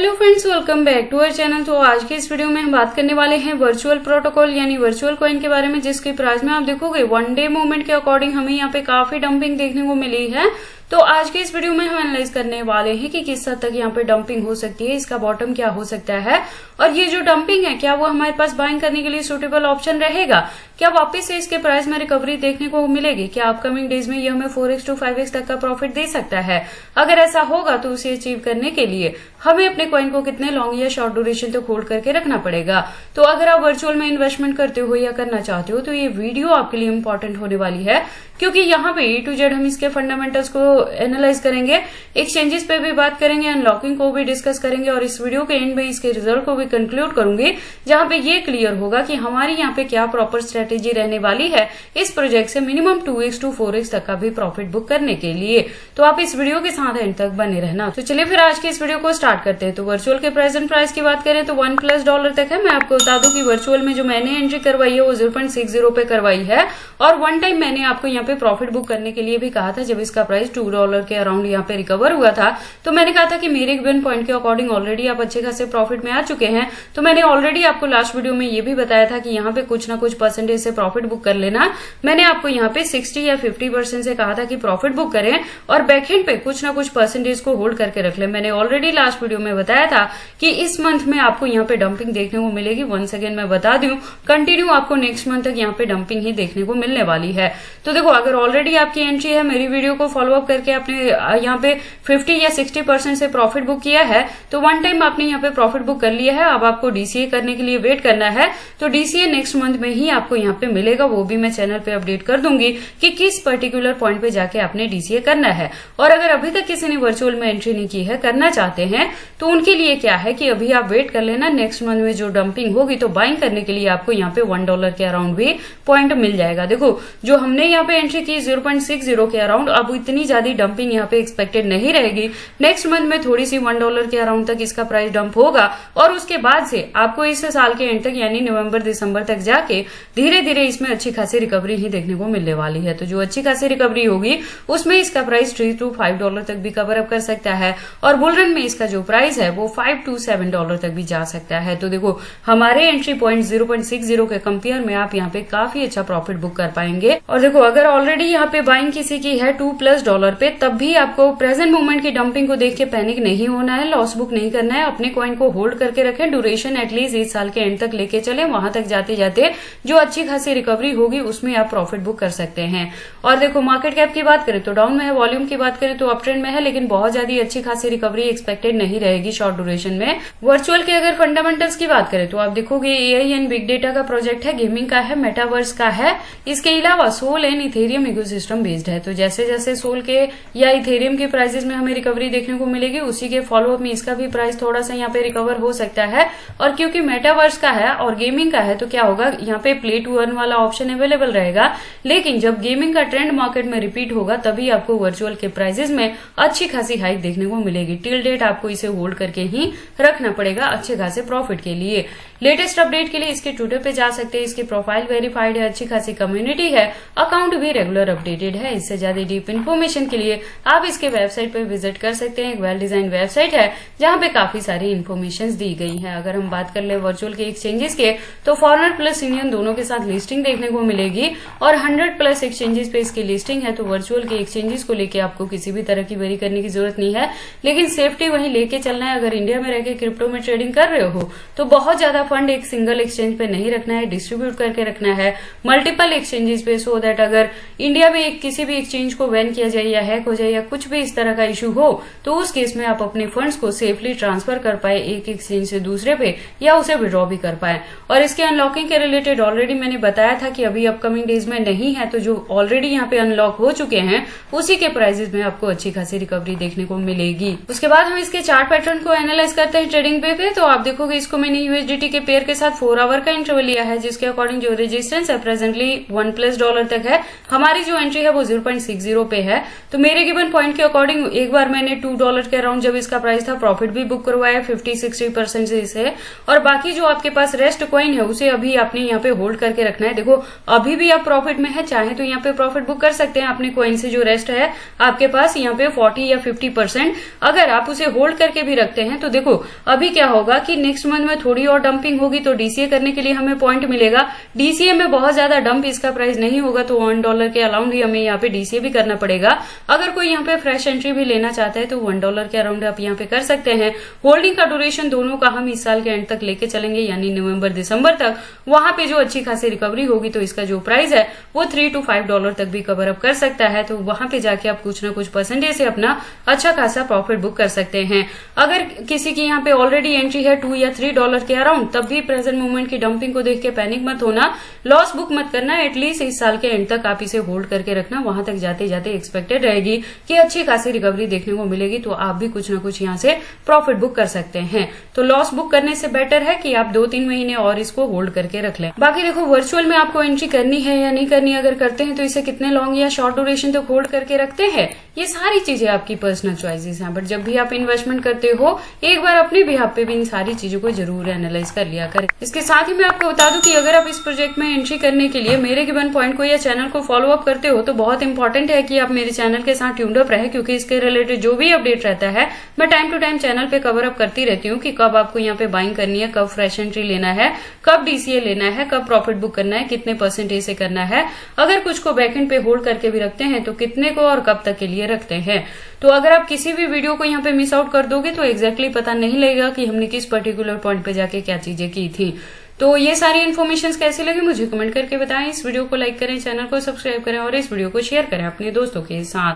Hello friends, welcome back to our channel. तो आज के इस वीडियो में हम बात करने वाले हैं वर्चुअल प्रोटोकॉल यानी वर्चुअल कॉइन के बारे में, जिसके प्राइस में आप देखोगे वन डे मूवमेंट के अकॉर्डिंग हमें यहाँ पे काफी डंपिंग देखने को मिली है। तो आज के इस वीडियो में हम एनालाइज करने वाले हैं कि किस हद तक यहाँ पे डंपिंग हो सकती है, इसका बॉटम क्या हो सकता है, और ये जो डंपिंग है क्या वो हमारे पास बाइंग करने के लिए सुटेबल ऑप्शन रहेगा, क्या वापस से इसके प्राइस में रिकवरी देखने को मिलेगी, क्या अपकमिंग डेज में ये हमें 4x to 5x तक का प्रॉफिट दे सकता है। अगर ऐसा होगा तो उसे अचीव करने के लिए हमें अपने कॉइन को कितने लॉन्ग या शॉर्ट ड्यूरेशन तक होल्ड करके रखना पड़ेगा। तो अगर आप वर्चुअल में इन्वेस्टमेंट करते हो या करना चाहते हो तो ये वीडियो आपके लिए इंपॉर्टेंट होने वाली है, क्योंकि यहाँ पे A to Z हम इसके फंडामेंटल्स को एनालाइज करेंगे, एक्सचेंजेस पे भी बात करेंगे, अनलॉकिंग को भी डिस्कस करेंगे और इस वीडियो के एंड में इसके रिजल्ट को भी कंक्लूड करूंगी, जहां पे ये क्लियर होगा कि हमारी यहाँ पे क्या प्रॉपर स्ट्रेटेजी रहने वाली है इस प्रोजेक्ट से मिनिमम 2x to 4x तक का भी प्रॉफिट बुक करने के लिए। तो आप इस वीडियो के साथ एंड तक बने रहना। तो चलिए फिर आज के इस वीडियो को स्टार्ट करते हैं। तो वर्चुअल के प्रेजेंट प्राइस की बात करें तो $1+ तक है। मैं आपको बता दूं कि वर्चुअल में जो मैंने एंट्री करवाई है वो 0.60 पे करवाई है, और वन टाइम मैंने आपको यहाँ पे प्रॉफिट बुक करने के लिए भी कहा था। जब इसका प्राइस $2 के अराउंड यहाँ पे रिकवर हुआ था तो मैंने कहा था कि मेरे गिवन पॉइंट के अकॉर्डिंग ऑलरेडी आप अच्छे खासे प्रॉफिट में आ चुके हैं। तो मैंने ऑलरेडी आपको लास्ट वीडियो में ये भी बताया था कि यहाँ पे कुछ ना कुछ परसेंटेज से प्रॉफिट बुक कर लेना। मैंने आपको यहाँ पे 60 या 50% से कहा था कि प्रॉफिट बुक करें और बैकएंड पे कुछ ना कुछ परसेंटेज को होल्ड करके रख ले। मैंने ऑलरेडी लास्ट वीडियो में बताया था कि इस मंथ में आपको यहाँ पे डंपिंग देखने को मिलेगी। वंस अगेन मैं बता दूं, कंटिन्यू आपको नेक्स्ट मंथ तक यहाँ पे डंपिंग ही देखने को मिलने वाली है। तो देखो, अगर ऑलरेडी आपकी एंट्री है, मेरी वीडियो को फॉलो अप करके आपने यहाँ पे 50 या 60% से प्रॉफिट बुक किया है, तो वन टाइम आपने यहाँ पे प्रॉफिट बुक कर लिया है। अब आपको डीसीए करने के लिए वेट करना है। तो डीसीए नेक्स्ट मंथ में ही आपको यहाँ पे मिलेगा, वो भी मैं चैनल पे अपडेट कर दूंगी कि किस पर्टिकुलर पॉइंट पे जाके आपने डीसीए करना है। और अगर अभी तक किसी ने वर्चुअल में एंट्री नहीं की है, करना चाहते हैं, तो उनके लिए क्या है कि अभी आप वेट कर लेना। नेक्स्ट मंथ में जो डंपिंग होगी तो बाइंग करने के लिए आपको यहाँ पे $1 के अराउंड भी पॉइंट मिल जाएगा। देखो, जो हमने यहाँ पे एंट्री की 0.60 के अराउंड, अब इतनी ज्यादा डंपिंग यहाँ पे एक्सपेक्टेड नहीं रहेगी। नेक्स्ट मंथ में थोड़ी सी $1 के अराउंड तक इसका प्राइस डंप होगा, और उसके बाद से आपको इस साल के एंड तक यानी नवंबर दिसंबर तक जाके धीरे धीरे इसमें अच्छी खासी रिकवरी ही देखने को मिलने वाली है। तो जो अच्छी खासी रिकवरी होगी उसमें इसका प्राइस $3 to $5 तक भी कवर अप कर सकता है, और बुलरन में इसका जो प्राइस है वो $5 to $7 तक भी जा सकता है। तो देखो, हमारे एंट्री पॉइंट 0.60 के कंपेयर में आप यहाँ पे काफी अच्छा प्रॉफिट बुक कर पाएंगे। और देखो, अगर ऑलरेडी यहाँ पे बाइंग किसी की है $2+ पे, तब भी आपको प्रेजेंट मूवमेंट की डंपिंग को देख के पैनिक नहीं होना है, लॉस बुक नहीं करना है। अपने कॉइन को होल्ड करके रखें, ड्यूरेशन एटलीस्ट इस साल के एंड तक लेके चले, वहां तक जाते जाते जो अच्छी खासी रिकवरी होगी उसमें आप प्रॉफिट बुक कर सकते हैं। और देखो, मार्केट कैप की बात करें तो डाउन में है, वॉल्यूम की बात करें तो अप ट्रेंड में है, लेकिन बहुत ज्यादा अच्छी खासी रिकवरी एक्सपेक्टेड नहीं रहेगी शॉर्ट ड्यूरेशन में। वर्चुअल के अगर फंडामेंटल्स की बात करें तो आप देखोगे एआई एंड बिग डेटा का प्रोजेक्ट है, गेमिंग का है, मेटावर्स का है, इसके अलावा Sol and Ethereum ecosystem based है। तो जैसे जैसे सोल के या इथेरियम के प्राइसेस में हमें रिकवरी देखने को मिलेगी, उसी के फॉलोअप में इसका भी प्राइस थोड़ा सा यहाँ पे रिकवर हो सकता है। और क्योंकि मेटावर्स का है और गेमिंग का है तो क्या होगा, यहाँ पे प्ले टू अर्न वाला ऑप्शन अवेलेबल रहेगा, लेकिन जब गेमिंग का ट्रेंड मार्केट में रिपीट होगा तभी आपको वर्चुअल के प्राइसेस में अच्छी खासी हाइक देखने को मिलेगी। टिल डेट आपको इसे होल्ड करके ही रखना पड़ेगा अच्छे खासे प्रॉफिट के लिए। लेटेस्ट अपडेट के लिए इसके ट्विटर पे जा सकते हैं, इसकी प्रोफाइल वेरीफाइड है, अच्छी खासी कम्युनिटी है, अकाउंट भी रेगुलर अपडेटेड है। इससे ज्यादा डीप इन्फॉर्मेशन के लिए आप इसके वेबसाइट पे विजिट कर सकते हैं। एक वेल डिजाइन वेबसाइट है जहां पे काफी सारी इन्फॉर्मेशन दी गई है। अगर हम बात कर ले वर्चुअल के एक्सचेंजेस के तो फॉरेनर प्लस इंडियन दोनों के साथ लिस्टिंग देखने को मिलेगी, और 100+ एक्सचेंजेस पे इसकी लिस्टिंग है। तो वर्चुअल के एक्सचेंजेस को लेके आपको किसी भी तरह की वेरी करने की जरूरत नहीं है, लेकिन सेफ्टी वहीं लेके चलना है। अगर इंडिया में रहकर क्रिप्टो में ट्रेडिंग कर रहे हो तो बहुत ज्यादा फंड एक सिंगल एक्सचेंज पे नहीं रखना है, डिस्ट्रीब्यूट करके रखना है मल्टीपल एक्सचेंजेस पे, सो दैट अगर इंडिया में किसी भी एक्सचेंज को बैन किया जाए या हैक हो जाए या कुछ भी इस तरह का इशू हो तो उस केस में आप अपने फंड्स को सेफली ट्रांसफर कर पाए एक एक्सचेंज से दूसरे पे, या उसे विड्रॉ भी कर पाए। और इसके अनलॉकिंग के रिलेटेड ऑलरेडी मैंने बताया था कि अभी अपकमिंग डेज में नहीं है, तो जो ऑलरेडी यहाँ पे अनलॉक हो चुके हैं उसी के प्राइसेस में आपको अच्छी खासी रिकवरी देखने को मिलेगी। उसके बाद हम इसके चार्ट पैटर्न को एनालाइज करते हैं ट्रेडिंग पे। तो आप देखोगे, इसको मैंने यूएसडीटी के पेयर के साथ 4 आवर का इंटरवल लिया है, जिसके अकॉर्डिंग जो रेजिस्टेंस है प्रेजेंटली $1+ तक है। हमारी जो एंट्री है वो 0.60 पे है। तो मेरे गिवन पॉइंट के अकॉर्डिंग एक बार मैंने $2 के अराउंड जब इसका प्राइस था प्रॉफिट भी बुक करवाया 50-60% से इसे, और बाकी जो आपके पास रेस्ट कॉइन है उसे अभी आपने यहाँ पे होल्ड करके रखना है। देखो अभी भी आप प्रॉफिट में है, चाहे तो यहाँ पे प्रॉफिट बुक कर सकते हैं अपने कॉइन से जो रेस्ट है आपके पास यहाँ पे 40 या 50%। अगर आप उसे होल्ड करके भी रखते हैं तो देखो अभी क्या होगा कि नेक्स्ट मंथ में थोड़ी और डंपिंग होगी तो डीसीए करने के लिए हमें पॉइंट मिलेगा। डीसीए में बहुत ज्यादा डंप इसका प्राइस नहीं होगा तो $1 के अराउंड ही हमें यहाँ पे डीसीए भी करना पड़ेगा। अगर कोई यहाँ पे फ्रेश एंट्री भी लेना चाहता है तो $1 के अराउंड आप यहाँ पे कर सकते हैं। होल्डिंग का ड्यूरेशन दोनों का हम इस साल के एंड तक लेके चलेंगे, यानी नवंबर दिसंबर तक। वहां पे जो अच्छी खासी रिकवरी होगी तो इसका जो प्राइस है वो $3 to $5 तक भी कवर अप कर सकता है। तो वहां पे जाके आप कुछ ना कुछ परसेंटेज से अपना अच्छा खासा प्रॉफिट बुक कर सकते हैं। अगर किसी की यहाँ पे ऑलरेडी एंट्री है $2 या $3 के अराउंड, तब भी प्रेजेंट मोमेंट की डंपिंग को देख के पैनिक मत होना, लॉस बुक मत करना। एटलीस्ट इस साल के एंड तक आप इसे होल्ड करके रखना, वहां तक जाते जाते एक्सपेक्टेड रहेगी कि अच्छी खासी रिकवरी देखने को मिलेगी तो आप भी कुछ ना कुछ यहाँ से प्रॉफिट बुक कर सकते हैं। तो लॉस बुक करने से बेटर है कि आप 2-3 महीने और इसको होल्ड करके रख लें। बाकी देखो वर्चुअल में आपको एंट्री करनी है या नहीं करनी, अगर करते हैं तो इसे कितने लॉन्ग या शॉर्ट ड्यूरेशन तक होल्ड करके रखते हैं, ये सारी चीजें आपकी पर्सनल चॉइसेस हैं। बट जब भी आप इन्वेस्टमेंट करते हो एक बार अपने बिहाफ पे भी इन सारी चीजों को जरूर एनालाइज कर लिया करें। इसके साथ ही मैं आपको बता दूं कि अगर आप इस प्रोजेक्ट में एंट्री करने के लिए मेरे गिवन पॉइंट को या चैनल को फॉलो अप करते हो तो बहुत इंपॉर्टेंट है कि आप मेरे चैनल के साथ ट्यून्ड अप रहे, क्योंकि इसके रिलेटेड जो भी अपडेट रहता है मैं टाइम टू टाइम चैनल पे कवर अप करती रहती हूँ कि कब आपको यहाँ पे बाइंग करनी है, कब फ्रेश एंट्री लेना है, कब डीसीए लेना है, कब प्रॉफिट बुक करना है, कितने परसेंटेज से करना है, अगर कुछ को बैकएंड पे होल्ड करके भी रखते हैं तो कितने को और कब तक के लिए रखते हैं। तो अगर आप किसी भी वीडियो को यहाँ पे मिस आउट कर दोगे तो एग्जैक्टली पता नहीं लगेगा कि हमने किस पर्टिकुलर पॉइंट पे जाके क्या चीजें की थी। तो ये सारी इन्फॉर्मेशन कैसी लगी मुझे कमेंट करके बताएं। इस वीडियो को लाइक करें, चैनल को सब्सक्राइब करें और इस वीडियो को शेयर करें अपने दोस्तों के साथ।